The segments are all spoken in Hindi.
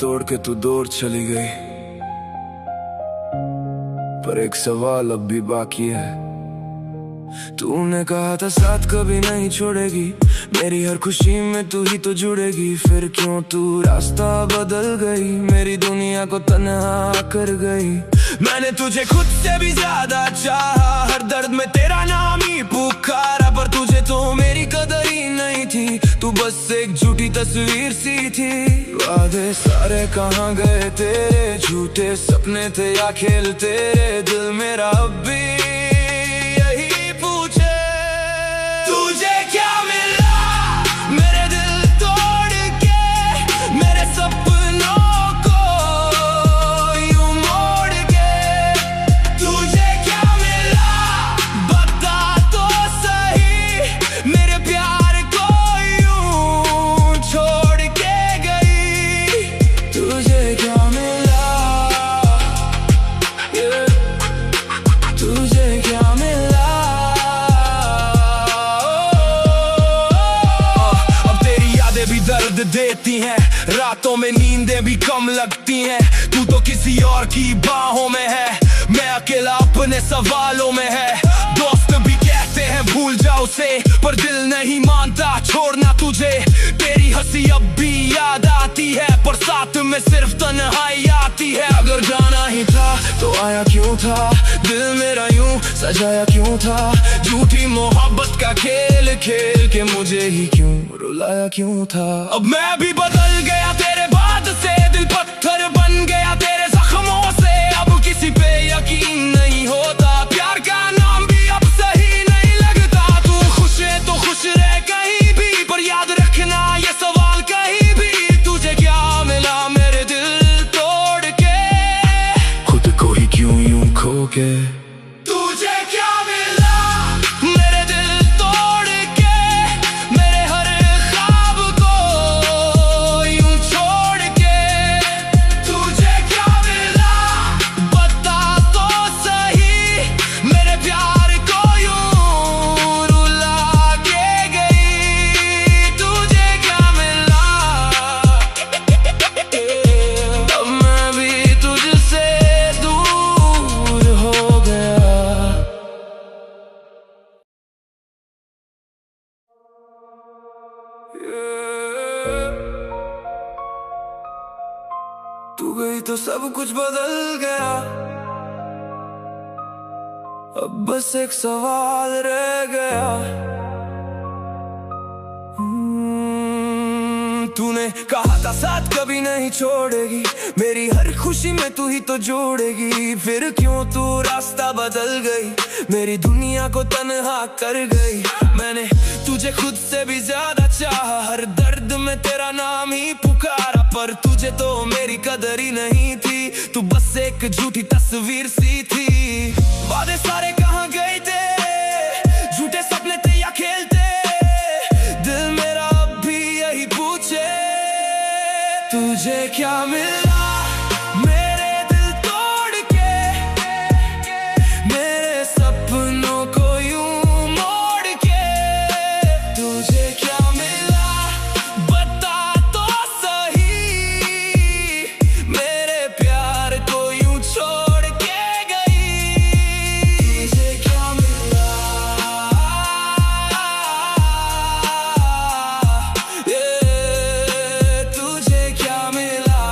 तोड़ के तू दूर चली गई, पर एक सवाल अब भी बाकी है। तूने कहा था साथ कभी नहीं छोड़ेगी, मेरी हर खुशी में तू ही तो जुड़ेगी। फिर क्यों तू रास्ता बदल गई, मेरी दुनिया को तन्हा कर गई। मैंने तुझे खुद से भी ज्यादा चाहा, हर दर्द में तेरा नाम ही पुकारा, पर तुझे तो मेरी कदर ही नहीं थी। तू बस एक झूठी तस्वीर सी थी। वादे सारे कहाँ गए तेरे, झूठे सपने थे या खेल तेरे। दिल मेरा अब भी यही पूछे, तुझे क्या मिला मेरे दिल तोड़ के, मेरे सपनों को यूं मोड़ के। तुझे क्या मिला बता तो सही, मेरे प्यार को यूं छोड़ के गई। तुझे क्या मिला, तुझे क्या मिला। अब तेरी यादें भी दर्द देती हैं, रातों में नींदें भी कम लगती हैं। तू तो किसी और की बाहों में है, मैं अकेला अपने सवालों में है। दोस्त भी कहते हैं भूल जाओ उसे, पर दिल नहीं मानता छोड़ना तुझे। तेरी हंसी अब भी याद आती है, पर साथ में सिर्फ तन्हाई आती है। अगर जाना ही था तो आया क्यों था, दिल मेरा यूं सजाया क्यों था। झूठी मोहब्बत का खेल खेल के मुझे ही क्यों रुलाया क्यों था। अब मैं भी बदल गया तेरे बाद से, दिल पत्थर बन गया तेरे जख्मों से। अब किसी पे यकीन नहीं होता, प्यार का नाम भी अब सही नहीं लगता। तू खुश है तो खुश रह कहीं भी, पर याद रखना ये सवाल कहीं भी। तुझे क्या मिला मेरे दिल तोड़ के, खुद को ही क्यों यूं खो के। तुझे क्या मिला मेरे दिल तोड़ के, मेरे हर ख्वाब को यूं छोड़ के। तुझे क्या मिला बता तो सही, मेरे प्यार को यूं रुला के गई। तुझे क्या मिला, अब मैं भी तुझसे दूर हो गया। तू गई तो सब कुछ बदल गया, अब बस एक सवाल रह गया। तूने कहा था साथ कभी नहीं छोड़ेगी, मेरी हर खुशी में तू ही तो जोड़ेगी। फिर क्यों तू रास्ता बदल गई, मेरी दुनिया को तन्हा कर गई। मैंने तुझे खुद से भी ज्यादा चाहा, हर दर्द में तेरा नाम ही पुकारा, पर तुझे तो मेरी कदर ही नहीं थी। तू बस एक झूठी तस्वीर सी थी। वादे सारे कहाँ गए तेरे, झूठे सपने थे या खेलते। दिल मेरा अब भी यही पूछे, तुझे क्या मिला मेरे दिल तोड़ के, मेरे सपनों को यूं मोड़ के। तुझे क्या मिला बता तो सही, मेरे प्यार को यूं छोड़ के गई। तुझे क्या मिला, तुझे क्या मिला।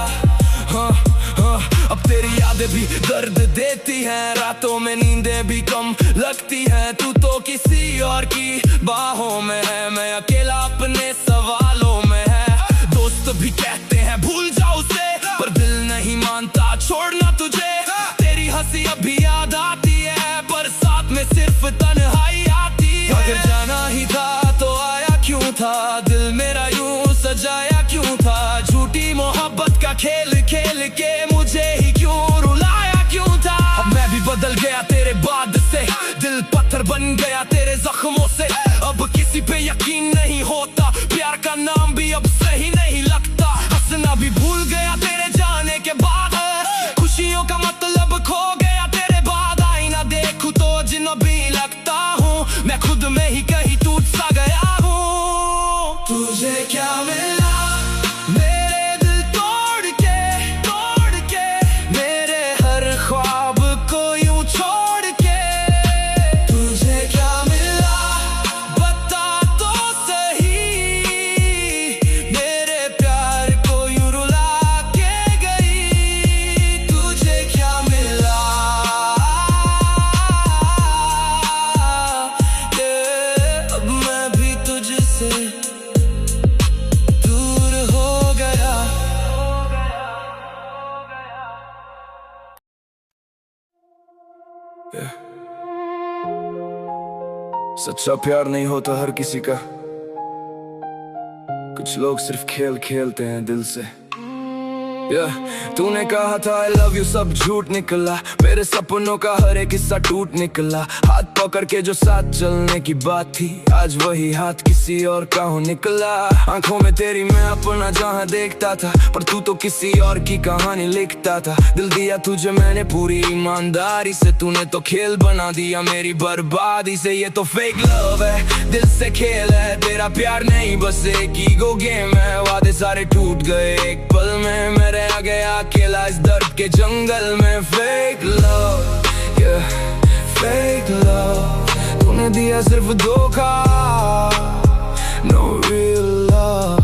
अब तेरी यादें भी दर्द देती हैं, रातों में नींदें भी कम लगती हैं। तू तो किसी और की बाहों में है, मैं अकेला अपने सवालों में है। दोस्त भी कहते हैं भूल जाओ उसे, पर दिल नहीं मानता छोड़ना तुझे। तेरी हंसी अब भी याद आती है, पर साथ में सिर्फ तन्हाई आती है। अगर जाना ही था तो आया क्यों था, दिल मेरा यूं सजाया क्यों था। झूठी मोहब्बत का खेल खेल के मुझे ही क्यों रुलाया क्यों था। अब मैं भी बदल गया तेरे बाद से, दिल पत्थर बन गया तेरे जख्मों से। अब किसी पे यकीन नहीं होता, प्यार का नाम भी अब सही नहीं लगता। हंसना भी भूल गया तेरे जाने के बाद, खुशियों का मतलब खो गया तेरे बाद। आईना देखूं तो जिन भी लगता हूँ, मैं खुद में ही कहीं टूट सा गया हूँ। तुझे क्या मिला मेरे दिल तोड़ के, से दूर हो गया। सच्चा प्यार नहीं होता हर किसी का, कुछ लोग सिर्फ खेल खेलते हैं दिल से। तूने कहा था I love you, सब झूठ निकला। मेरे सपनों का हर एक हिस्सा टूट निकला। हाथ पकड़ के जो साथ चलने की बात थी, आज वही हाथ किसी और का हो निकला। आंखों में तेरी मैं अपना जहां देखता था, पर तू तो किसी और की कहानी लिखता था। दिल दिया तुझे मैंने पूरी ईमानदारी से, तूने तो खेल बना दिया मेरी बर्बादी से। ये तो फेक लव है, दिल से खेल है, तेरा प्यार नहीं बस एक ईगो गेम है। वादे सारे टूट गए एक पल में, मैं रह गया अकेला इस दर्द के जंगल में। फेक लव, फेक लव, तूने दिया सिर्फ धोखा, no real love।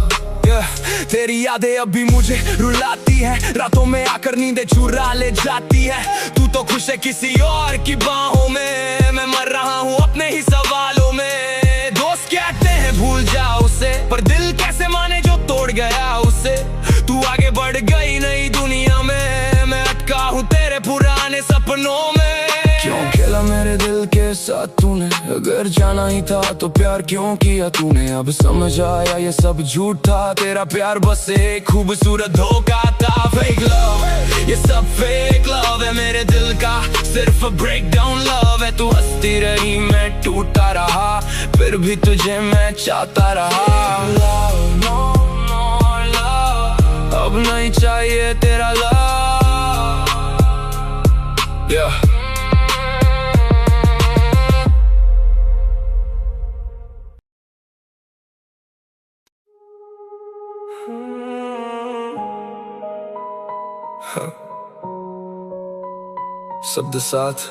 तेरी यादें अभी मुझे रुलाती है, रातों में आकर नींदें चुरा ले जाती है। तू तो खुश है किसी और की बाहों में, मैं मर रहा हूँ अपने ही सवालों में। दोस्त कहते हैं भूल जाओ उसे, पर दिल कैसे माने जो तोड़ गया उसे। तू आगे बढ़ गई नई दुनिया में, मैं अटका हूँ तेरे पुराने सपनों में। क्यों खेला मेरे दिल के साथ तूने, अगर जाना ही था तो प्यार क्यों किया तूने। अब समझ आया ये सब झूठ था, तेरा प्यार बस एक खूबसूरत धोखा था। फेक लव, ये सब फेक लव है मेरे दिल का, सिर्फ ब्रेक डाउन लव है। तू हंसती रही मैं टूटा रहा, फिर भी तुझे मैं चाहता रहा। अब नहीं चाहिए तेरा लव। शब्द साथ,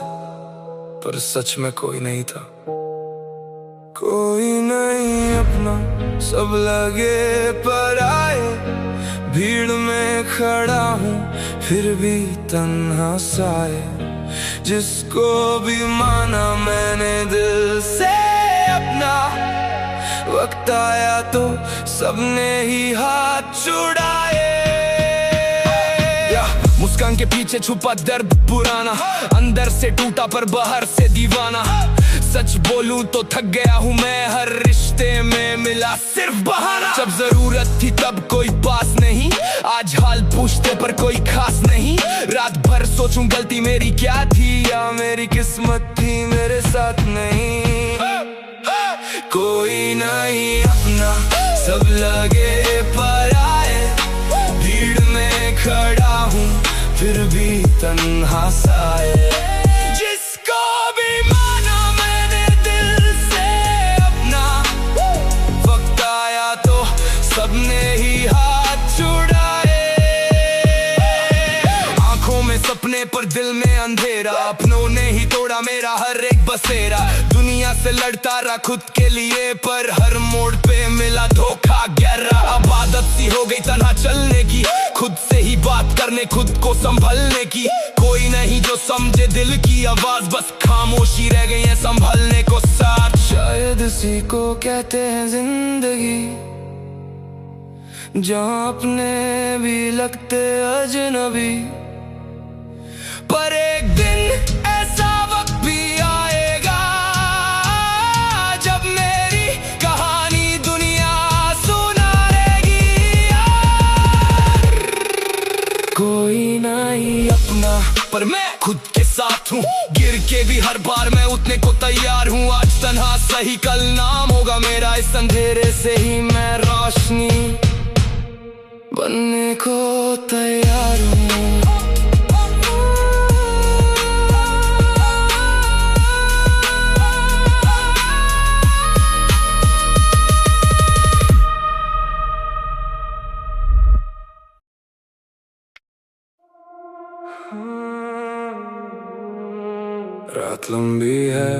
पर सच में कोई नहीं था। कोई नहीं अपना, सब लगे पराए। भीड़ में खड़ा हूँ फिर भी तन्हा साए। जिसको भी माना मैंने दिल से अपना, वक्त आया तो सबने ही हाथ छुड़ाए। मुस्कान के पीछे छुपा दर्द पुराना, अंदर से टूटा पर बाहर से दीवाना। सच बोलूं तो थक गया हूँ मैं, हर रिश्ते में मिला सिर्फ बहाना। जब जरूरत थी तब कोई पास नहीं, आज हाल पूछते पर कोई खास नहीं। रात भर सोचूं गलती मेरी क्या थी, या मेरी किस्मत थी मेरे साथ नहीं। कोई नहीं अपना, सब लगे पराए। भीड़ में खड़ा हूँ फिर भी तन्हा साए। जिसको भी माना मैंने दिल से अपना, वक्त आया तो सबने ही हाथ छुड़ाए। आंखों में सपने पर दिल में अंधेरा, अपनों ने ही तोड़ा मेरा हर एक बसेरा। दुनिया से लड़ता रहा खुद के लिए, पर हर मोड़ पे मिला धोखा गहरा। अब आदत सी हो गई तन्हा चलने की, खुद से ही बात करने खुद को संभलने की। कोई नहीं जो समझे दिल की आवाज, बस खामोशी रह गई है संभलने को साथ। शायद इसी को कहते हैं जिंदगी, जहाँ अपने भी लगते अजनबी। पर एक दिन ऐसा वक्त भी आएगा, जब मेरी कहानी दुनिया सुनाएगी। कोई नहीं अपना, पर मैं खुद के साथ हूँ। गिर के भी हर बार मैं उठने को तैयार हूँ। आज तन्हा सही कल नाम होगा मेरा, इस अंधेरे से ही मैं रोशनी बनने को तैयार हूँ। रात लंबी है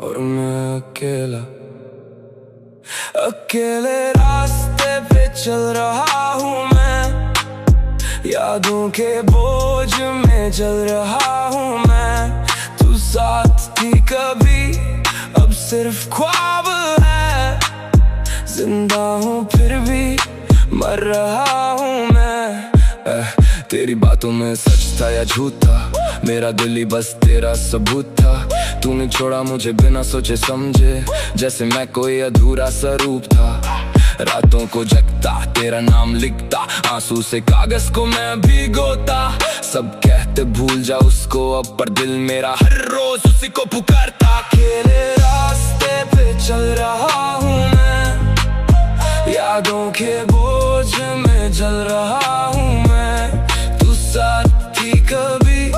और मैं अकेला, अकेले रास्ते पे चल रहा हूँ मैं। यादों के बोझ में जल रहा हूँ मैं। तू साथ थी कभी, अब सिर्फ ख्वाब है। जिंदा हूँ फिर भी मर रहा हूँ मैं। तेरी बातों में सच था या झूठ था, मेरा दिल ही बस तेरा सबूत था। तूने छोड़ा मुझे बिना सोचे समझे, जैसे मैं कोई अधूरा सा रूप था। रातों को जगता तेरा नाम लिखता, आंसू से कागज को मैं भिगोता। सब कहते भूल जा उसको अब, पर दिल मेरा हर रोज उसी को पुकारता। अकेले रास्ते पे चल रहा हूँ मैं, यादों के बोझ में जल रहा हूँ मैं। तू साथ थी कभी,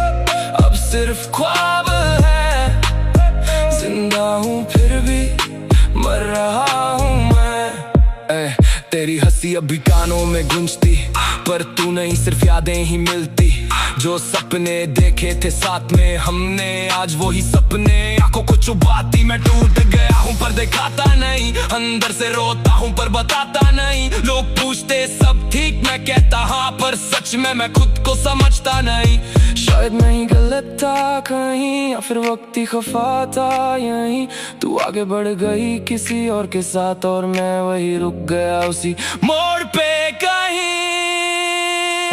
अब सिर्फ ख्वाब है। जिंदा हूँ फिर भी मर रहा हूँ मैं। तेरी हंसी अभी कानों में गूंजती, पर तू नहीं सिर्फ यादें ही मिलती। जो सपने देखे थे साथ में हमने, आज वो ही सपने आंखों को चुभाती। मैं टूट गया हूँ पर दिखाता नहीं, अंदर से रोता हूँ पर बताता नहीं। लोग पूछते सब ठीक, मैं कहता हाँ, पर सच में मैं खुद को समझता नहीं। शायद मैं ही गलत था कहीं, या फिर वक्त ही खफा था यहीं। तू आगे बढ़ गई किसी और के साथ, और मैं वही रुक गया उसी मोड़ पे कहीं।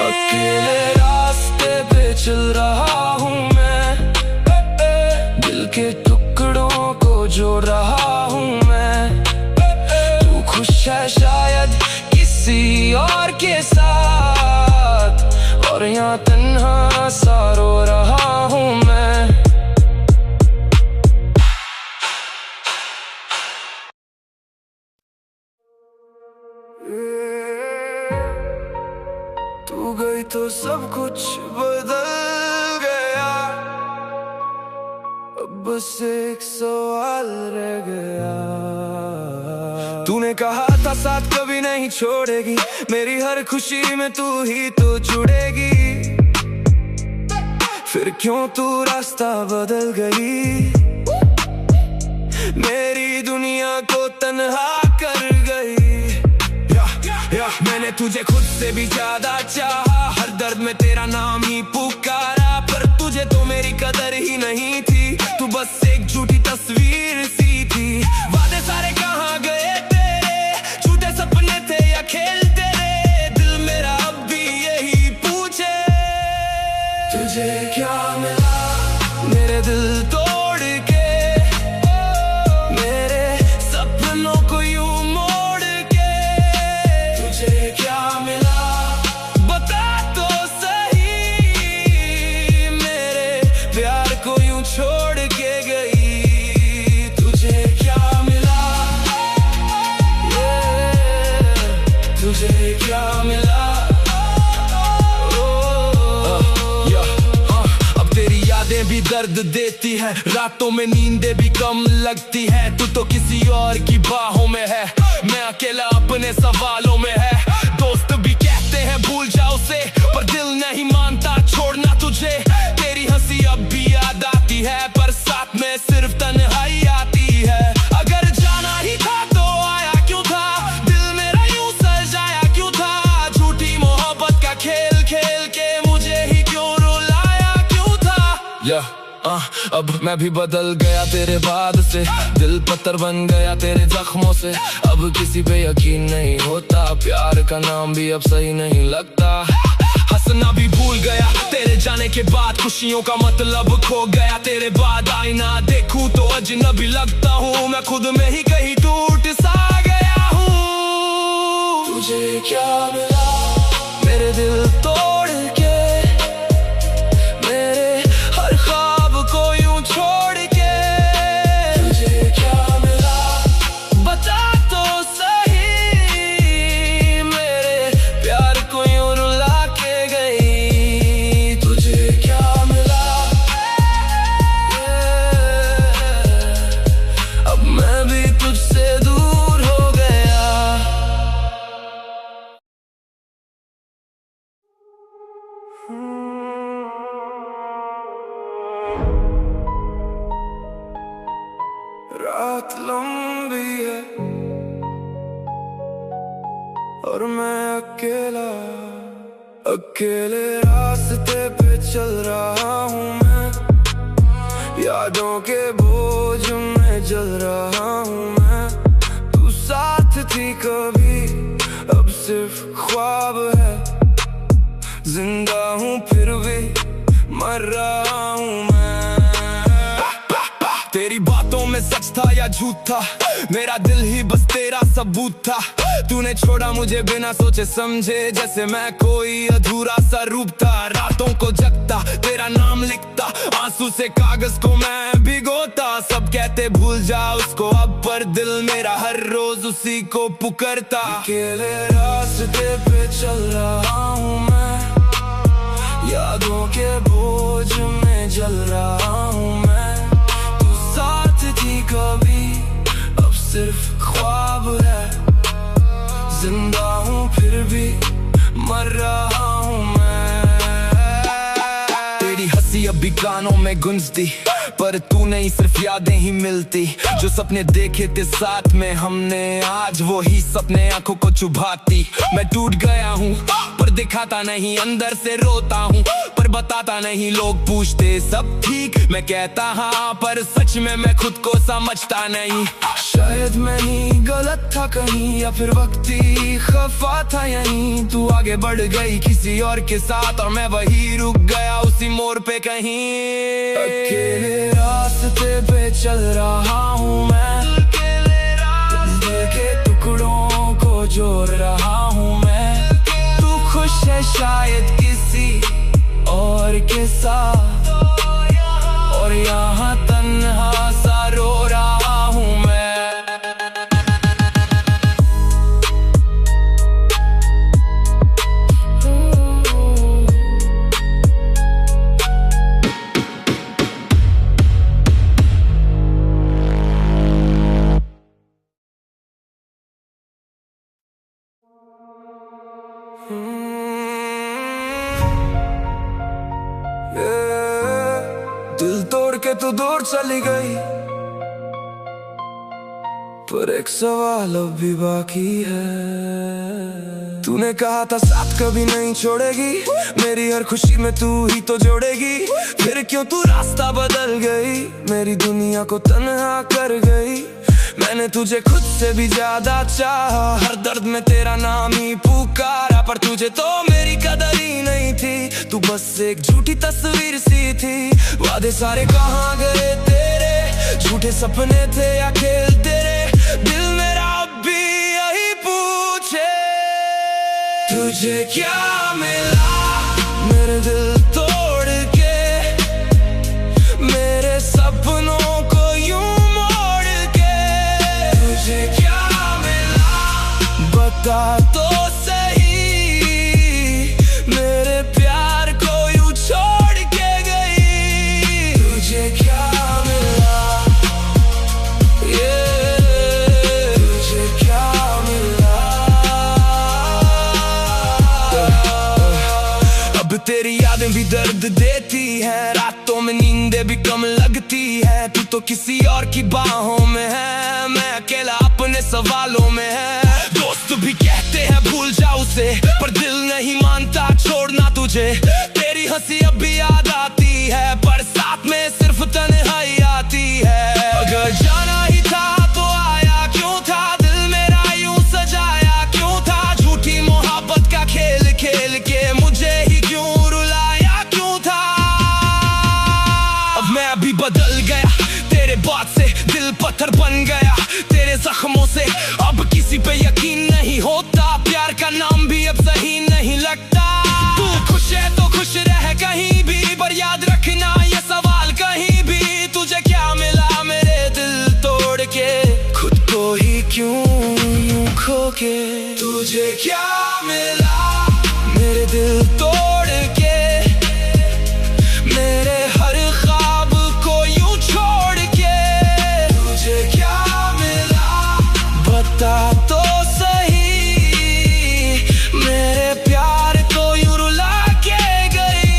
अकेले रास्ते पे चल रहा हूँ मैं, दिल के टुकड़ों को जोड़ रहा हूँ मैं। तू खुश है शायद किसी और के साथ, और यहाँ तन्हा सा रो रहा हूँ मैं। तू गई तो सब कुछ बदल गया, अब बस एक सवाल रह गया। तूने कहा था साथ कभी नहीं छोड़ेगी, मेरी हर खुशी में तू ही तो जुड़ेगी। फिर क्यों तू रास्ता बदल गई, मेरी दुनिया को तन्हा कर गई। मैंने तुझे खुद से भी ज्यादा चाहा, हर दर्द में तेरा नाम ही पुकारा। पर तुझे तो मेरी कदर ही नहीं थी, तू बस एक झूठी तस्वीर सी थी। वादे सारे कहाँ गए तेरे, झूठे सपने थे या खेल तेरे। दिल मेरा अब भी यही पूछे, तुझे क्या मिला मेरे दिल तोड़ के, मेरे सपनों को यूं मोड़ के। तुझे क्या मिला बता तो सही, मेरे प्यार को यूं छोड़ के गई। तुझे क्या मिला, तुझे क्या मिला। भी दर्द देती है, रातों में नींदें भी कम लगती है। तू तो किसी और की बाहों में है, मैं अकेला अपने सवालों में है। दोस्त भी कहते हैं भूल जाओ उसे, पर दिल नहीं मानता छोड़ना तुझे। तेरी हंसी अब भी याद आती है, पर साथ में सिर्फ तन्हाई आती है। अगर जाना ही था तो आया क्यों था, दिल मेरा यूं सजाया क्यों था। झूठी मोहब्बत का खेल खेल के मुझे ही क्यों रुलाया क्यों था। अब मैं भी बदल गया तेरे बाद से, दिल पत्थर बन गया तेरे जख्मों से। अब किसी पे यकीन नहीं होता, प्यार का नाम भी अब सही नहीं लगता। हंसना भी भूल गया तेरे जाने के बाद, खुशियों का मतलब खो गया तेरे बाद। आईना देखूं तो अजनबी लगता हूँ, मैं खुद में ही कहीं टूट सा गया हूँ। तुझे क्या मिला मेरे दिल तोड़ के, मेरे हर ख्वाब को यूं छोड़ के। तुझे क्या मिला बता तो सही, मेरे प्यार को यूं रुला के गई। तुझे क्या मिला, अब मैं भी तुझसे दूर हो गया। रात लंबी है और मैं अकेला, अकेले रास्ते पे चल रहा हूँ मैं। यादों के बोझ में जल रहा हूँ मैं। तू साथ थी कभी, अब सिर्फ ख्वाब है। जिंदा हूँ फिर भी मर रहा हूँ मैं। तेरी बातों में सच था या झूठ था, मेरा दिल ही बस तेरा सबूत था। तूने छोड़ा मुझे बिना सोचे समझे, जैसे मैं कोई अधूरा सा रूप था। रातों को जगता तेरा नाम लिखता, आंसू से कागज को मैं भिगोता। सब कहते भूल जा उसको अब, पर दिल मेरा हर रोज उसी को पुकारता। अकेले रास्ते पे चल रहा हूँ मैं, यादों के बोझ में जल रहा हूँ मैं। तू साथ थी कभी, अब सिर्फ ख्वाब है। जिंदा हूँ फिर भी मर रहा हूँ मैं। तेरी हंसी अभी कानों में गूंजती, पर तू नहीं सिर्फ यादें ही मिलती। जो सपने देखे थे साथ में हमने, आज वो ही सपने आंखों को चुभाती। मैं टूट गया हूँ पर दिखाता नहीं, अंदर से रोता हूँ पर बताता नहीं। लोग पूछते सब ठीक, मैं कहता हाँ, पर सच में मैं खुद को समझता नहीं। शायद मैं ही गलत था कहीं, या फिर वक्त ही खफा था यहीं। तू आगे बढ़ गई किसी और के साथ, और मैं वही रुक गया उसी मोड़ पे कहीं। अकेले रास्ते पे चल रहा हूँ मैं, दिल के टुकड़ों को जोड़ रहा हूँ मैं। तू खुश है शायद किसी और के साथ, और यहाँ तन्हा सा रो रहा हूँ मैं। दिल तोड़ के तू दूर चली गई, पर एक सवाल अब भी बाकी है। तूने कहा था साथ कभी नहीं छोड़ेगी, मेरी हर खुशी में तू ही तो जोड़ेगी। फिर क्यों तू रास्ता बदल गई, मेरी दुनिया को तन्हा कर गई। मैंने तुझे खुद से भी ज्यादा चाहा, हर दर्द में तेरा नाम ही पुकारा। पर तुझे तो मेरी कदर ही नहीं थी, तू बस एक झूठी तस्वीर सी थी। वादे सारे कहाँ गए तेरे, झूठे सपने थे या खेल तेरे। दिल मेरा अब भी यही पूछे, तुझे क्या मिला मेरे दिल तोड़ के, मेरे सपनों को यूं मोड़ के। तुझे क्या मिला बता तो सही, मेरे प्यार को यूं छोड़ के गई। तुझे क्या मिला, तुझे क्या मिला। अब तेरी यादें भी दर्द देती है, रातों में नींदें भी कम लगती है। तू तो किसी और की बाहों में है, मैं अकेला अपने सवालों में है। दोस्त भी कहते हैं भूल जा उसे, पर दिल नहीं मानता छोड़ना तुझे। तेरी हंसी अब भी याद आती है, पर साथ में सिर्फ तन्हाई आती है। अगर जाना ही था तो आया क्यों था, दिल मेरा यूं सजाया क्यों था। झूठी मोहब्बत का खेल खेल के मुझे ही क्यों रुलाया क्यों था। अब मैं अभी बदल गया तेरे बाद से, दिल पत्थर बन गया तेरे जख्मों से। अब किसी पे यकीन नहीं होता, प्यार का नाम भी अब सही नहीं लगता। तू खुश है तो खुश रह कहीं भी, पर याद रखना ये सवाल कहीं भी। तुझे क्या मिला मेरे दिल तोड़ के, खुद को ही क्यों यूं खो के। तुझे क्या मिला मेरे दिल तोड़ के, मेरे हर ख्वाब को यूं छोड़ के। तुझे क्या मिला बता तो सही, मेरे प्यार को यूं रुला के गई।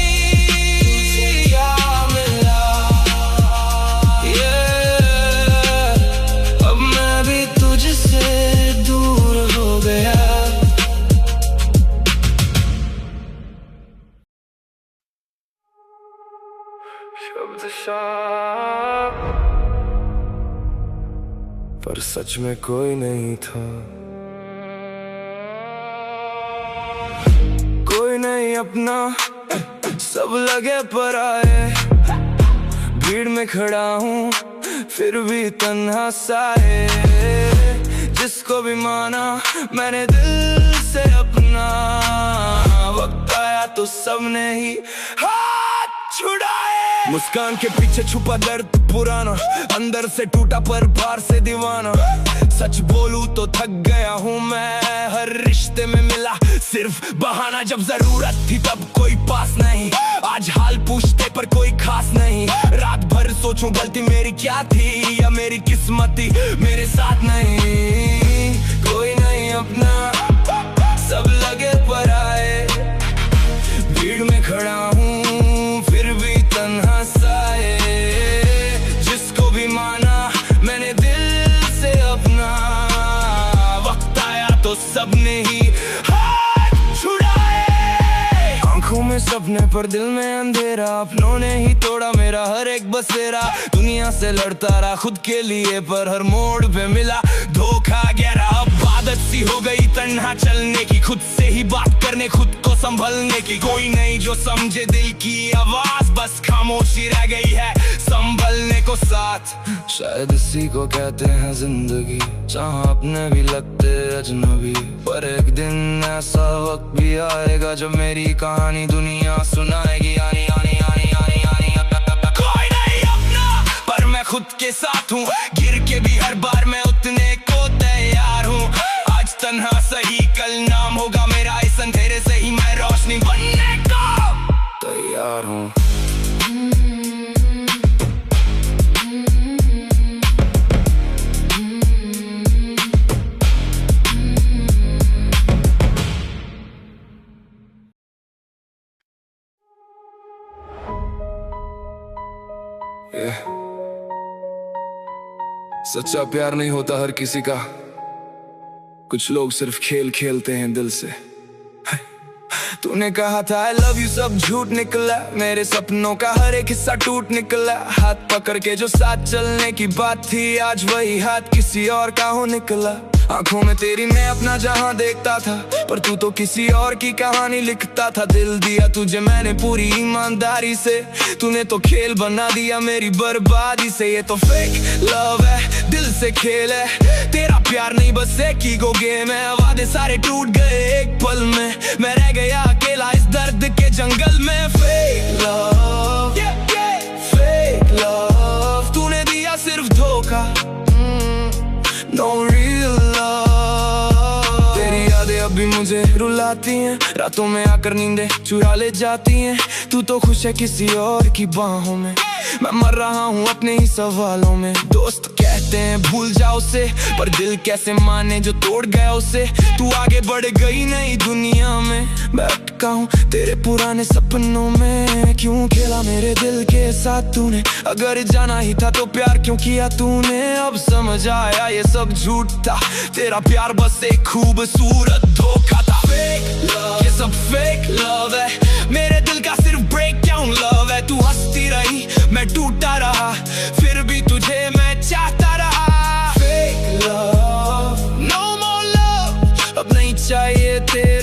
तुझे क्या मिला, अब मैं भी तुझसे दूर हो गया। पर सच में कोई नहीं था। कोई नहीं अपना, सब लगे पराए। भीड़ में खड़ा हूँ फिर भी तन्हा सा है। जिसको भी माना मैंने दिल से अपना, वक्त आया तो सबने ही हाथ छुड़ाए। मुस्कान के पीछे छुपा दर्द पुराना, अंदर से टूटा पर बाहर से दीवाना। सच बोलूं तो थक गया हूँ मैं, हर रिश्ते में मिला सिर्फ बहाना। जब जरूरत थी तब कोई पास नहीं, आज हाल पूछते पर कोई खास नहीं। रात भर सोचूं गलती मेरी क्या थी, या मेरी किस्मत ही मेरे साथ नहीं। कोई नहीं अपना, सब लगे पराए। भीड़ में खड़ा हूँ फिर भी तन्हा सा है। जिसको भी माना मैंने दिल से अपना, वक्त आया तो सबने ही हाथ छुड़ाए। आंखों में सपने पर दिल में अंधेरा, अपनों ने ही तोड़ा मेरा हर एक बसेरा। दुनिया से लड़ता रहा खुद के लिए, पर हर मोड़ पे मिला धोखा गहरा। अब आदत सी हो गई तन्हा चलने की, खुद से ही बात करने, खुद को संभलने की। कोई नहीं जो समझे दिल की आवाज, बस खामोशी रह गई है संभलने को साथ। शायद इसी को कहते हैं जिंदगी, जहाँ अपने भी लगते अजनबी। पर एक दिन ऐसा वक्त भी आएगा जब मेरी कहानी दुनिया सुनाएगी। आनी आनी आनी आनी आनी। कोई नहीं अपना, पर मैं खुद के साथ हूँ। गिर के भी हर बार मैं उतने को तैयार हूँ। आज तन्हा सही कल नाम होगा मेरा, इस अंधेरे से ही मैं रोशनी बनने को तैयार हूँ। सच्चा प्यार नहीं होता हर किसी का, कुछ लोग सिर्फ खेल खेलते हैं दिल से। तूने कहा था I love you, सब झूठ निकला। मेरे सपनों का हर एक हिस्सा टूट निकला। हाथ पकड़ के जो साथ चलने की बात थी, आज वही हाथ किसी और का हो निकला। आंखों में तेरी मैं अपना जहां देखता था, पर तू तो किसी और की कहानी लिखता था। दिल दिया तुझे मैंने पूरी ईमानदारी से, तूने तो खेल बना दिया मेरी बर्बादी से। ये तो फेक लव है, दिल से खेल है। तेरा प्यार नहीं बस एक ईगो गेम है। वादे सारे टूट गए एक पल में, मैं रह गया अकेला इस दर्द के जंगल में। फेक लव, फेक लव, तूने दिया सिर्फ धोखा, no real love। तेरी यादें अभी मुझे रुलाती हैं, रातों में आकर नींदें चुरा ले जाती हैं। तू तो खुश है किसी और की बाहों में, मैं मर रहा हूँ अपने ही सवालों में। दोस्त कहते हैं भूल जाओ उसे, पर दिल कैसे माने जो तोड़ गया उसे। तू आगे बढ़ गई नई दुनिया में, मैं अटका हूँ तेरे पुराने सपनों में। क्यों खेला मेरे दिल के साथ तूने, अगर जाना ही था तो प्यार क्यों किया तूने। अब समझ आया ये सब झूठ था, तेरा प्यार बस एक खूबसूरत धोखा था। फेक लव, ये सब फेक लव है, मेरे दिल का सिर्फ ब्रेक डाउन लव है। तू हंसती रही मैं टूटा रहा, फिर भी तुझे मैं चाहता रहा। Fake love, no more love, अब नहीं चाहिए तेरा